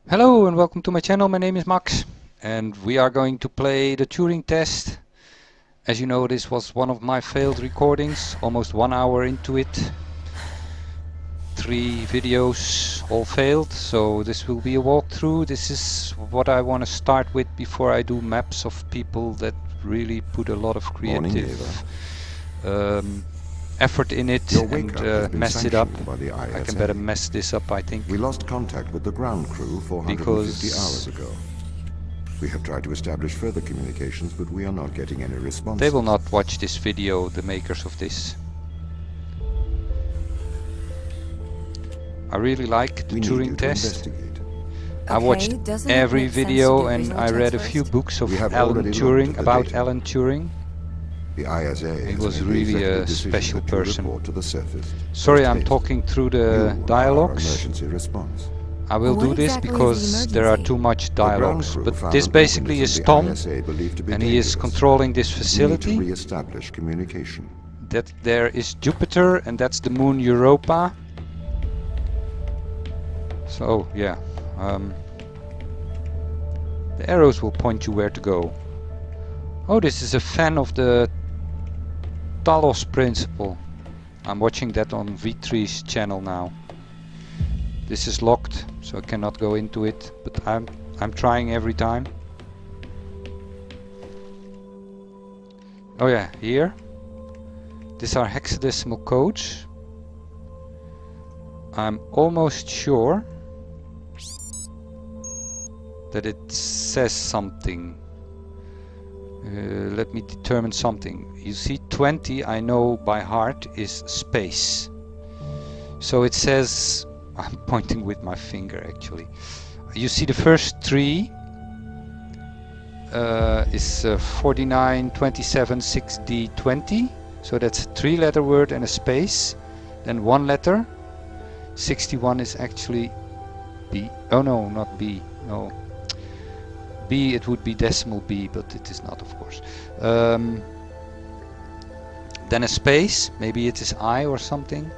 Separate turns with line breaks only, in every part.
Hello and welcome to my channel. My name is Max and we are going to play the Turing test. As you know, this was one of my failed recordings, almost 1 hour into it. 3 videos all failed, so this will be a walkthrough. This is what I want to start with before I do maps of people that really put a lot of creative effort in it and mess it up. I can better mess this up, I think.
We lost contact with the ground crew 450 hours ago. We have tried to establish further communications, but we are not getting any response.
They will not watch this video, the makers of this. I really like the Turing test. I watched every video and I read a few books of Alan Turing, about Alan Turing.
The ISA
he was really a special person. Sorry, I'm talking through the dialogues. I will do this because there are too much dialogues. But this basically is Tom, and he is controlling this facility. That there is Jupiter, and that's the moon Europa. So yeah, the arrows will point you where to go. Oh, this is a fan of the Talos principle. I'm watching that on V3's channel now. This is locked, so I cannot go into it, but I'm trying every time. Oh yeah, here. These are hexadecimal codes. I'm almost sure that it says something. Let me determine something. You see 20, I know by heart, is space. So it says, I'm pointing with my finger actually. You see the first 3 is 49, 27, 6D, 20. So that's a 3-letter word and a space. Then 1 letter. 61 is actually B. Oh no, not B. No. B, it would be decimal B, but it is not, of course. Then a space, maybe it is I or something.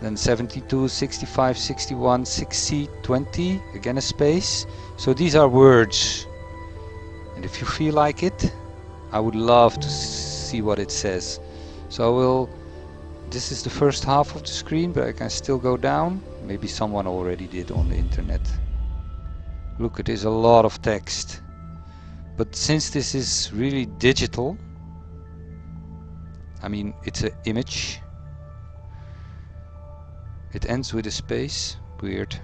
Then 72, 65, 61, 6C, 20, again a space. So these are words. And if you feel like it, I would love to see what it says. So I will, this is the first half of the screen, but I can still go down. Maybe someone already did on the internet. Look, it is a lot of text. But since this is really digital, I mean, it's an image. It ends with a space. Weird.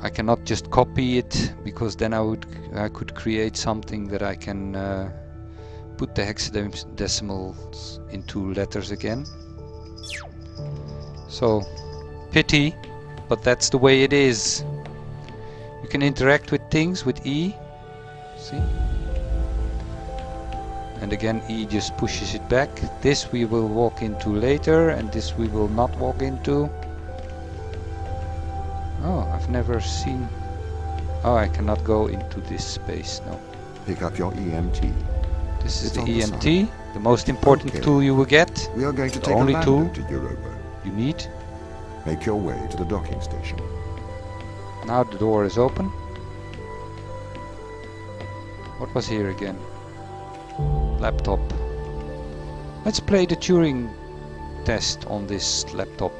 I cannot just copy it, because then I could create something that I can put the hexadecimals into letters again. So, pity, but that's the way it is. You can interact with things with E, see? And again, E just pushes it back. This we will walk into later, and this we will not walk into. Oh, I've never seen... Oh, I cannot go into this space, no.
Pick up your EMT.
This is the EMT, the most important tool you will get.
We are going to
the
take
only
a
tool
to Europa.
You need.
Make your way to the docking station.
Now the door is open. What was here again? Laptop. Let's play the Turing test on this laptop.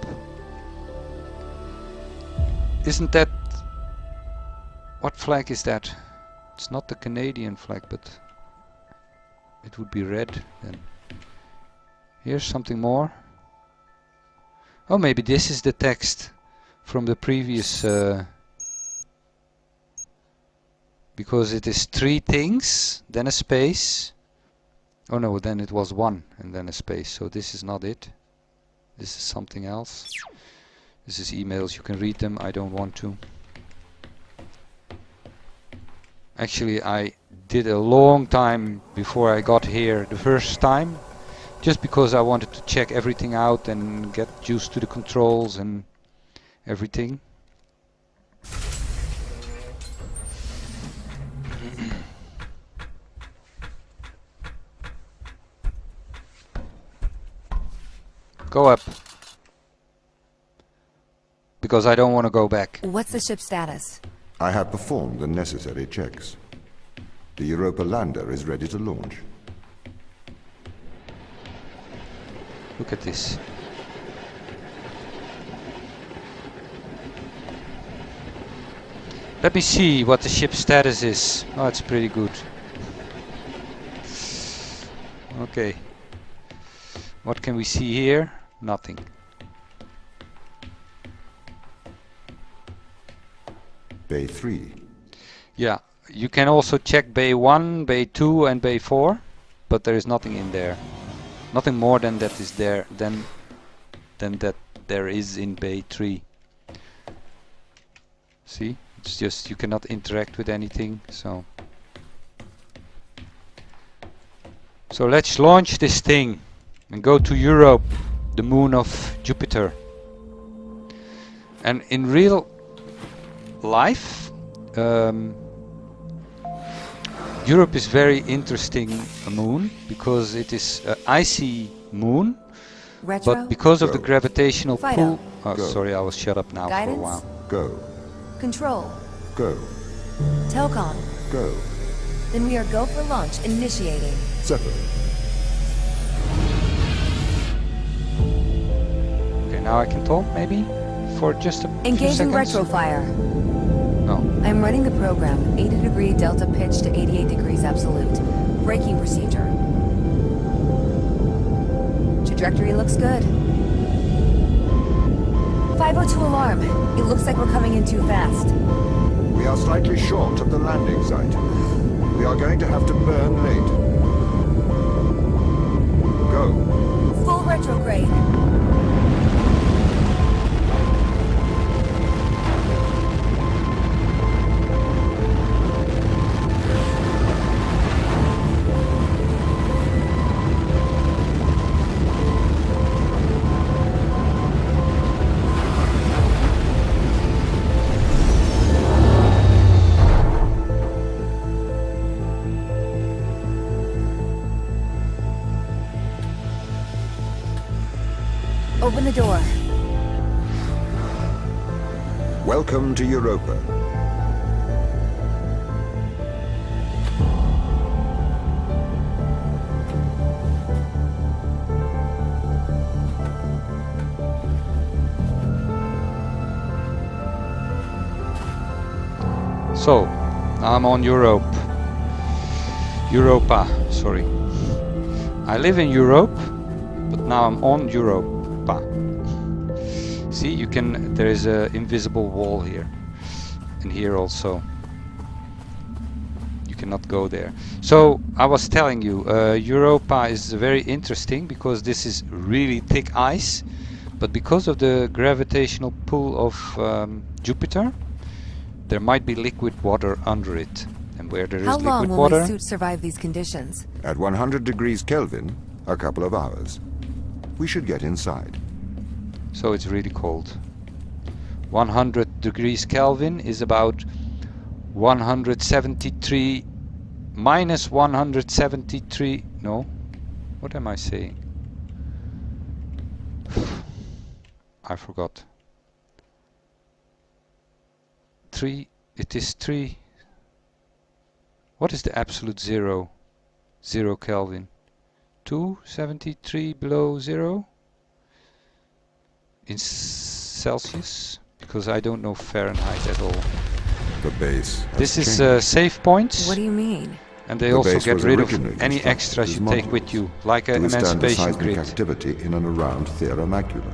Isn't that... What flag is that? It's not the Canadian flag, but it would be red then. Here's something more. Oh, maybe this is the text from the previous... because it is 3 things, then a space. Oh no, then it was 1 and then a space. So this is not it. This is something else. This is emails, you can read them, I don't want to. Actually, I did a long time before I got here the first time. Just because I wanted to check everything out and get used to the controls and everything. Go up. Because I don't want to go back.
What's the ship's status?
I have performed the necessary checks. The Europa lander is ready to launch.
Look at this. Let me see what the ship's status is. Oh, it's pretty good. Okay. What can we see here? Nothing.
Bay 3.
Yeah, you can also check Bay 1, Bay 2 and Bay 4, but there is nothing in there. Nothing more than that is there than that there is in Bay 3. See? It's just you cannot interact with anything, so let's launch this thing and go to Europe, the moon of Jupiter. And in real life, Europe is very interesting moon because it is an icy moon.
Retro?
But because of the
Go.
gravitational
Fido.
pull... Oh,
Go.
sorry, I was shut up now
Guidance?
for a while.
Go.
Control.
Go.
Telcom.
Go.
Then we are go for launch initiating.
Separate.
Okay, now I can talk maybe for just a few
Engaging
seconds.
retrofire.
No.
I'm running the program. 80-degree delta pitch to 88 degrees absolute. Braking procedure. Trajectory looks good. 502 alarm. It looks like we're coming in too fast.
We are slightly short of the landing site. We are going to have to burn late. Go.
Full retrograde. Open the door.
Welcome to Europa.
So, now I'm on Europa, sorry. I live in Europe, but now I'm on Europa. See, you can, there is an invisible wall here, and here also. You cannot go there. So, I was telling you, Europa is very interesting because this is really thick ice, but because of the gravitational pull of Jupiter, there might be liquid water under it. And where there is
How
liquid
long will
water...
my suit survive these conditions?
At 100 degrees Kelvin, a couple of hours. We should get inside.
So it's really cold. 100 degrees Kelvin is about 173 minus 173... No? What am I saying? I forgot. 3... It is 3... What is the absolute zero? 0 Kelvin. 273 below 0? In Celsius? Because I don't know Fahrenheit at all.
The base.
This is save points.
What do you mean?
And they
The
also
base
get
was
rid of
originally
any
constructed
extras
as
you take
modules
with you, like an
to withstand the
emancipation
seismic
grid.
activity in and around Theia Macula.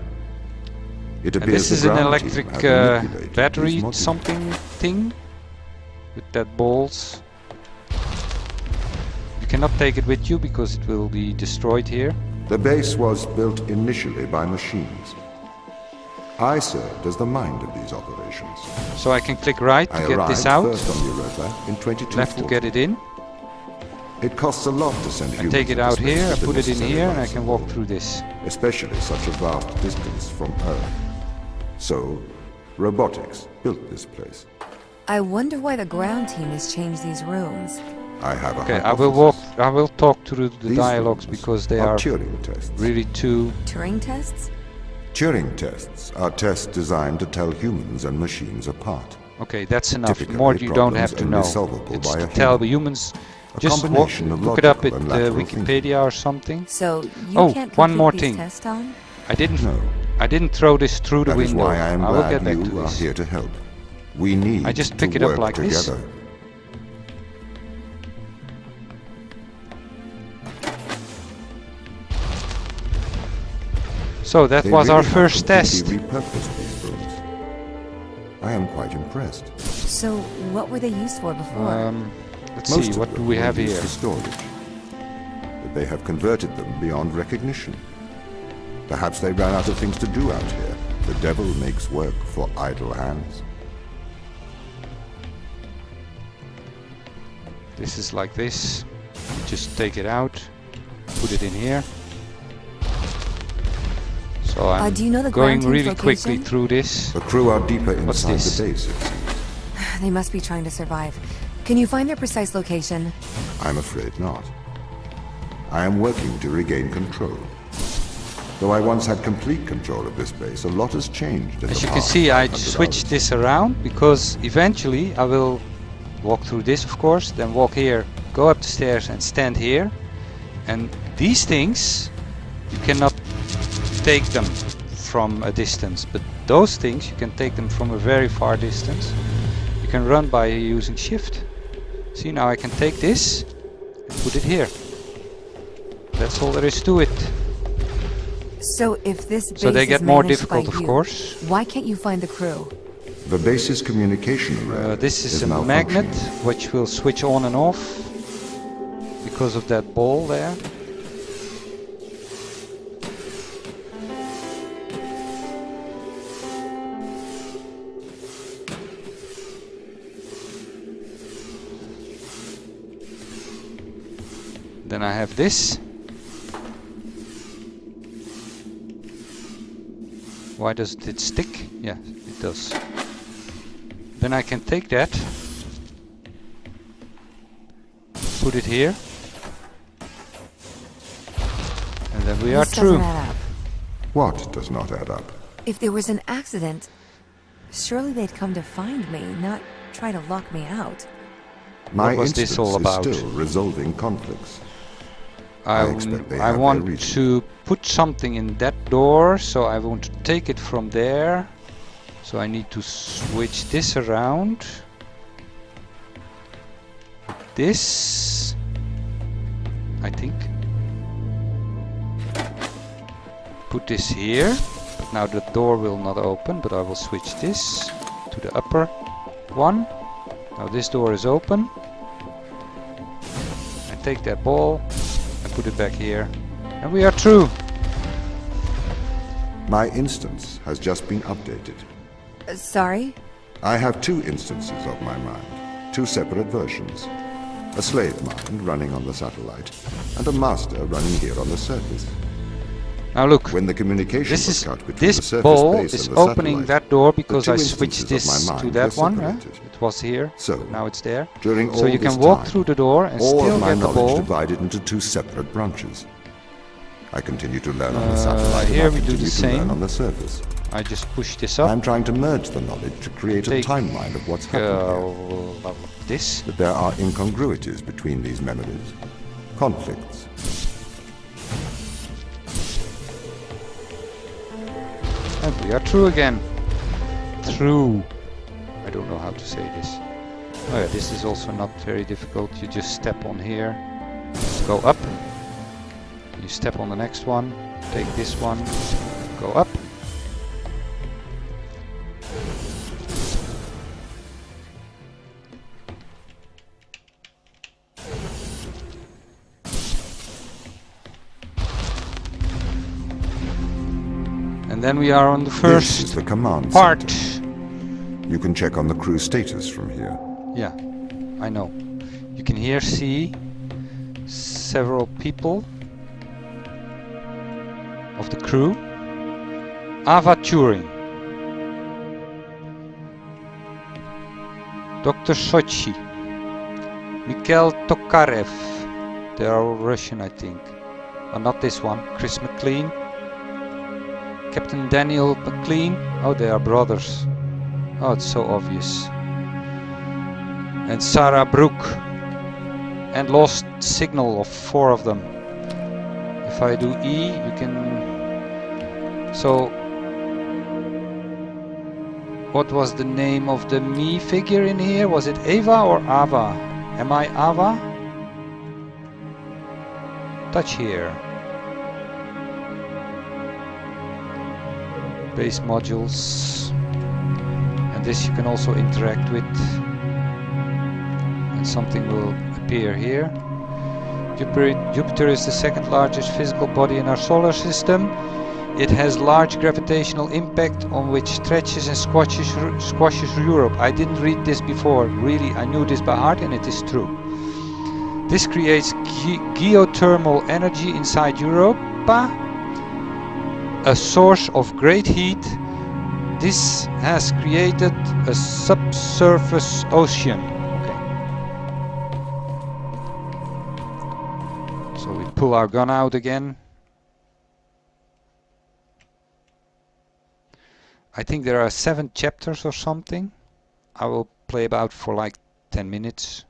It
And
appears
this is
the
an
ground
electric
team have manipulated
battery
these modules.
something thing with that balls. You cannot take it with you because it will be destroyed here.
The base was built initially by machines. I served as the mind of these operations.
So I can click right to
I
get
arrived
this out,
first on Europa in 2240.
left to get it in,
It costs a lot to send
and
humans
take it
into
out
space
here,
with
and
the
put it in
necessary
here, and I
life
can walk
support,
through this.
especially such a vast distance from Earth. So, robotics built this place.
I wonder why the ground team has changed these rooms.
I have a
Okay, I will walk I will talk through the
These
dialogues
rooms
because they are
Turing tests.
really too...
Turing tests?
Turing tests are tests designed to tell humans and machines apart.
Okay, that's enough.
Typically,
More you don't have to
problems only
know.
solvable
It's
by
to
a
tell
human.
humans.
A
Just
combination of
look it up at
logical and lateral
Wikipedia or something.
So you
Oh,
can't
one
complete
more
these
thing.
tests, Tom?
I didn't.
No.
I didn't throw this through the
That is
window.
why I am
will get
glad
back to
you are
this.
here to help. We need
I just
to
pick it up
work
like this.
together.
So that
They
was
really
our
have
first test.
completely repurposed these rooms. I am quite impressed.
So what were they used for before?
Let's
Most
see,
of
what do
them
we
were
have
used
here?
for storage. But they have converted them beyond recognition. Perhaps they ran out of things to do out here. The devil makes work for idle hands.
This is like this. You just take it out, put it in here. So I'm
do you know the
going
ground
really
team's
quickly
location?
through this.
The crew are deeper
What's
inside
this?
the base, it seems.
They must be trying to survive. Can you find their precise location?
I'm afraid not. I am working to regain control. Though I once had complete control of this base, a lot has changed in
As
the
you can
past
see, I
500
switched
hours.
this around because eventually I will walk through this, of course, then walk here, go up the stairs and stand here. And these things, you cannot take them from a distance, but those things you can take them from a very far distance. You can run by using shift. See, now I can take this and put it here. That's all there is to it.
So if this base
So they
is
get more
managed by
difficult, of
you,
course.
why can't you find the crew?
The base's communication array
This is a
malfunctioning.
magnet which will switch on and off because of that ball there. Then I have this. Why does it stick? Yeah, it does. Then I can take that, put it here, and then we are
This
through.
doesn't add up.
What does not add up?
If there was an accident, surely they'd come to find me, not try to lock me out.
My
was this
instance
all about?
is still resolving conflicts. I expect they
I
have
want
their reason.
to put something in that door, so I want to take it from there. So I need to switch this around. This, I think. Put this here. Now the door will not open, but I will switch this to the upper one. Now this door is open. I take that ball and put it back here. And we are through.
My instance has just been updated.
Sorry?
I have two instances of my mind, two separate versions. A slave mind running on the satellite, and a master running here on the surface.
Now look,
When the communication
this
was
is
cut between the
this
surface
ball
base
is
and the
opening
satellite,
that door because
the
I
two
switched
instances
this
of my
to
mind
that
were
one.
separated.
It was here,
So,
now it's there.
During
So
all
you
this
can walk
time,
through the door and
all
still
of my
get the
knowledge
ball.
divided into two separate branches. I continue to learn on the satellite,
here
and I
we do the
continue to learn
same.
on the surface.
I just push this up.
I'm trying to merge the knowledge to create a
Take,
timeline of what's happened here.
This.
But there are incongruities between these memories, conflicts.
And we are through again. Through. I don't know how to say this. Oh yeah, this is also not very difficult. You just step on here, go up. You step on the next one, take this one, go up. And then we are on the
This is
first
the command
part.
center. You can check on the crew status from here.
Yeah, I know. You can here see several people of the crew. Ava Turing, Dr. Sochi, Mikhail Tokarev, They are all Russian, I think. Oh, not this one. Chris McLean. Captain Daniel McLean. Oh, they are brothers. Oh, it's so obvious. And Sarah Brooke. And lost signal of 4 of them. If I do E, you can... So... What was the name of the me figure in here? Was it Ava or Ava? Am I Ava? Touch here. Base modules. And this you can also interact with. And something will appear here. Jupiter is the 2nd largest physical body in our solar system. It has large gravitational impact on which stretches and squashes Europe. I didn't read this before. Really, I knew this by heart, and it is true. This creates geothermal energy inside Europa, a source of great heat. This has created a subsurface ocean. Okay. So we pull our gun out again. I think there are 7 chapters or something. I will play about for like 10 minutes.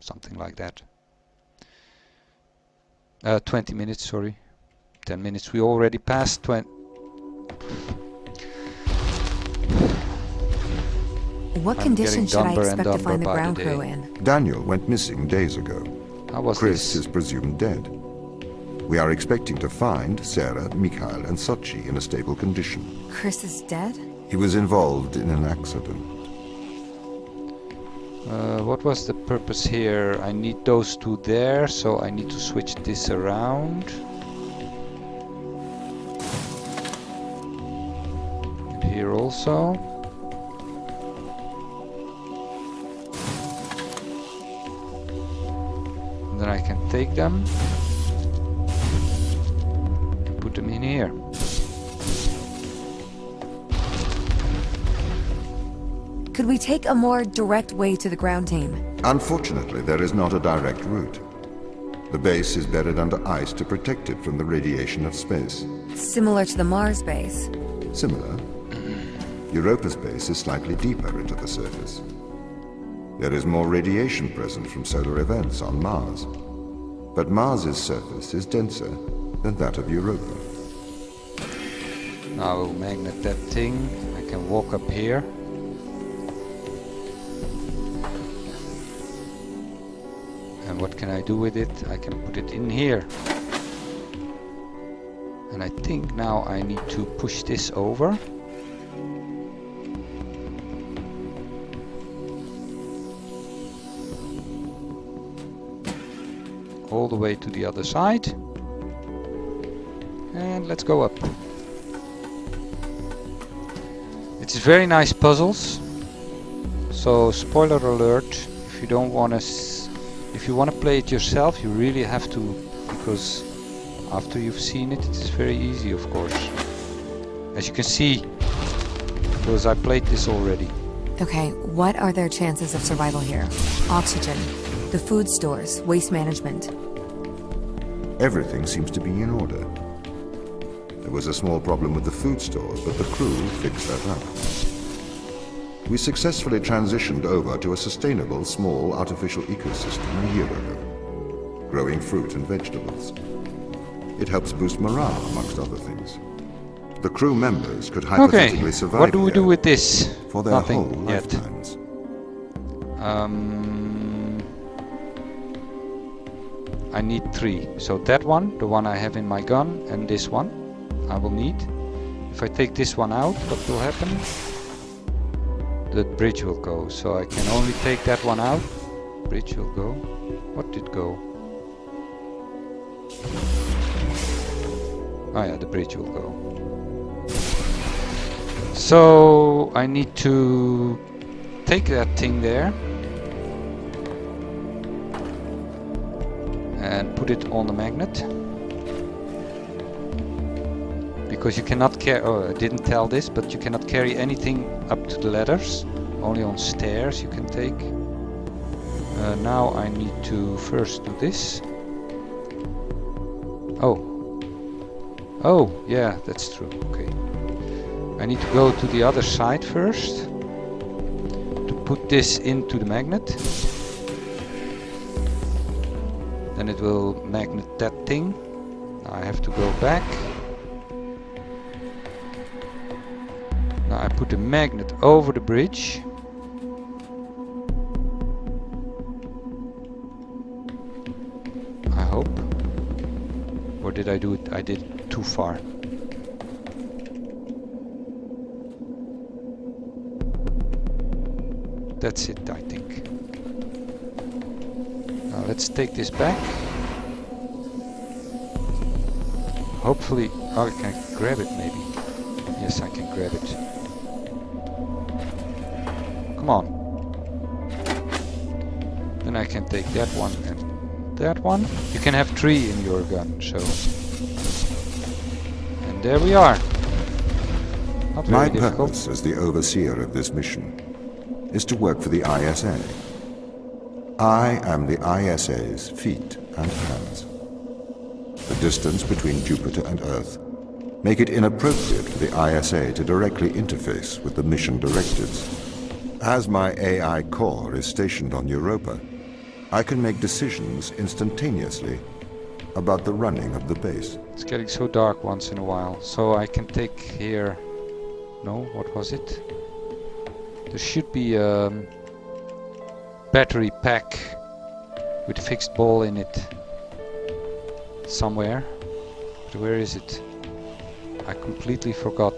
Something like that. 20 minutes, sorry. 10 minutes. We already passed 20.
What conditions should I expect to find the ground crew in?
Daniel went missing days ago.
How was
Chris
this?
is presumed dead. We are expecting to find Sarah, Mikhail and Sochi in a stable condition.
Chris is dead?
He was involved in an accident.
What was the purpose here? I need those 2 there, so I need to switch this around. And here also. And then I can take them. Put them in here.
Could we take a more direct way to the ground team?
Unfortunately, there is not a direct route. The base is buried under ice to protect it from the radiation of space.
Similar to the Mars base.
Similar. Europa's base is slightly deeper into the surface. There is more radiation present from solar events on Mars. But Mars's surface is denser than that of Europa.
Now I will magnet that thing. I can walk up here. And what can I do with it? I can put it in here. And I think now I need to push this over. All the way to the other side. And let's go up. It's very nice puzzles. So spoiler alert, if you don't want to if you want to play it yourself, you really have to, because after you've seen it, it's very easy, of course. As you can see, because I played this already.
Okay, what are their chances of survival here? Oxygen, the food stores, waste management.
Everything seems to be in order. There was a small problem with the food stores, but the crew fixed that up. We successfully transitioned over to a sustainable, small, artificial ecosystem a year ago, growing fruit and vegetables. It helps boost morale, amongst other things. The crew members could hypothetically survive
what do we do with this?
for their
Nothing
whole
yet.
lifetimes.
I need 3. So that one, the one I have in my gun, and this one I will need. If I take this one out, what will happen? The bridge will go. So I can only take that one out. Bridge will go. What did go? Oh yeah, the bridge will go. So I need to take that thing there and put it on the magnet, because you cannot carry, oh, I didn't tell this, but you cannot carry anything up to the ladders, only on stairs you can take. Now I need to first do this, Oh, yeah, that's true. Okay. I need to go to the other side first to put this into the magnet. Then it will magnet that thing. Now I have to go back. Now I put the magnet over the bridge. I hope. Or did I do it? I did it too far. That's it, I think. Now let's take this back. Hopefully, oh, I can grab it maybe. Yes, I can grab it. Come on. Then I can take that one and that one. You can have 3 in your gun, so. And there we are. Not very difficult.
My purpose as the overseer of this mission is to work for the ISA. I am the ISA's feet and hands. The distance between Jupiter and Earth make it inappropriate for the ISA to directly interface with the mission directives. As my AI core is stationed on Europa, I can make decisions instantaneously about the running of the base.
It's getting so dark once in a while, so I can take here... No, what was it? There should be a battery pack with a fixed ball in it somewhere. But where is it? I completely forgot.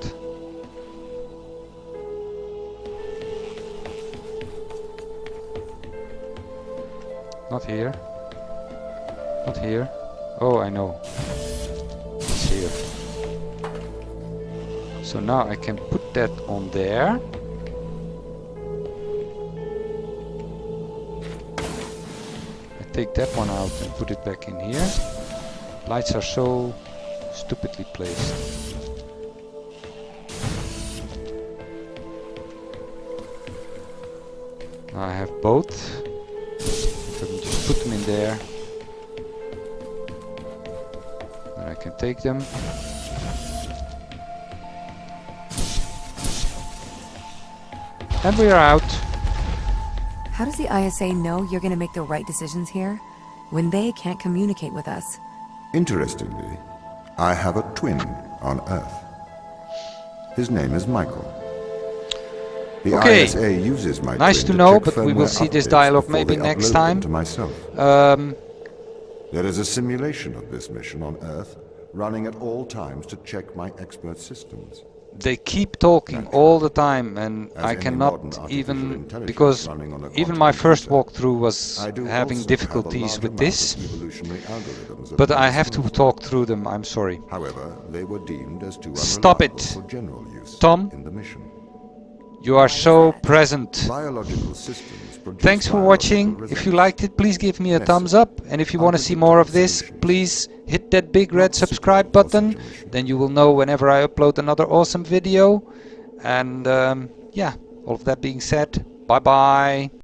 Not here. Not here. Oh, I know. It's here. So now I can put that on there. I take that one out and put it back in here. Lights are so stupidly placed. Now I have both. I can just put them in there. Then I can take them. And we are out.
How does the ISA know you're going to make the right decisions here when they can't communicate with us?
Interestingly, I have a twin on Earth. His name is Michael. The
Okay.
ISA uses my
Nice
twin
to know,
check
but we will
firmware
see this
updates
dialogue
before
maybe
they
next
upload
time.
them to myself. There is a simulation of this mission on Earth running at all times to check my expert systems.
They keep talking all the time, and
As
I
any
cannot
modern artificial
even,
intelligence
because
running on a
even
quantum
my first
computer,
walkthrough was
I do
having
also
difficulties
have a
with
large
this,
amount of evolutionary algorithms at
but
my
I have to
disposal.
talk through them, I'm sorry.
However, they were deemed as too
Stop
unreliable
it.
for general use
Tom.
in the mission.
You are so present.
Biological systems produce
Thanks for
biological
watching. If you
results.
liked it, please give me a thumbs up, and if you want to see more of this, please hit that big red subscribe button, then you will know whenever I upload another awesome video. And yeah, all of that being said, bye bye.